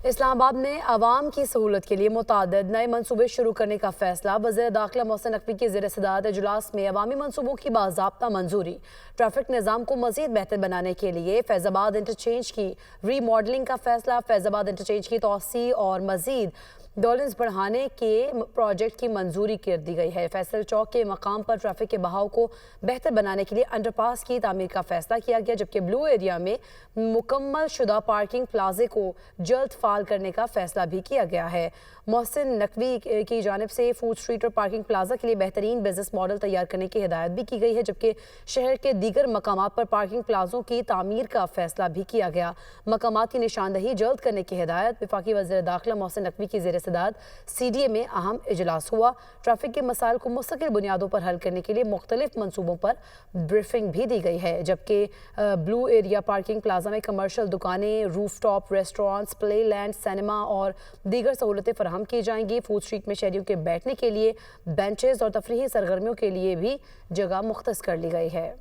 اسلام آباد میں عوام کی سہولت کے لیے متعدد نئے منصوبے شروع کرنے کا فیصلہ۔ وزیر داخلہ محسن نقوی کی زیر صدارت اجلاس میں عوامی منصوبوں کی باضابطہ منظوری۔ ٹریفک نظام کو مزید بہتر بنانے کے لیے فیض آباد انٹرچینج کی ری ماڈلنگ کا فیصلہ۔ فیض آباد انٹرچینج کی توسیع اور مزید ڈولنز بڑھانے کے پروجیکٹ کی منظوری کر دی گئی ہے۔ فیصل چوک کے مقام پر ٹریفک کے بہاؤ کو بہتر بنانے کے لیے انڈر پاس کی تعمیر کا فیصلہ کیا گیا، جبکہ بلو ایریا میں مکمل شدہ پارکنگ پلازے کو جلد فعال کرنے کا فیصلہ بھی کیا گیا ہے۔ محسن نقوی کی جانب سے فوڈ اسٹریٹ اور پارکنگ پلازا کے لیے بہترین بزنس ماڈل تیار کرنے کی ہدایت بھی کی گئی ہے، جبکہ شہر کے دیگر مقامات پر پارکنگ پلازوں کی تعمیر کا فیصلہ بھی کیا گیا۔ مقامات کی نشاندہی جلد کرنے کی ہدایت۔ وفاقی وزیر داخلہ محسن نقوی کی زیر صدارت CDA میں اہم اجلاس ہوا۔ ٹریفک کے مسائل کو مستقل بنیادوں پر حل کرنے کے لیے مختلف منصوبوں پر بریفنگ بھی دی گئی ہے، جبکہ بلو ایریا پارکنگ پلازا میں کمرشل دکانیں، روف ٹاپ ریسٹورانٹس، پلے لینڈ، سینما اور دیگر سہولتیں فراہم کی جائیں گی۔ فوڈ اسٹریٹ میں شہریوں کے بیٹھنے کے لیے بینچز اور تفریحی سرگرمیوں کے لیے بھی جگہ مختص کر لی گئی ہے۔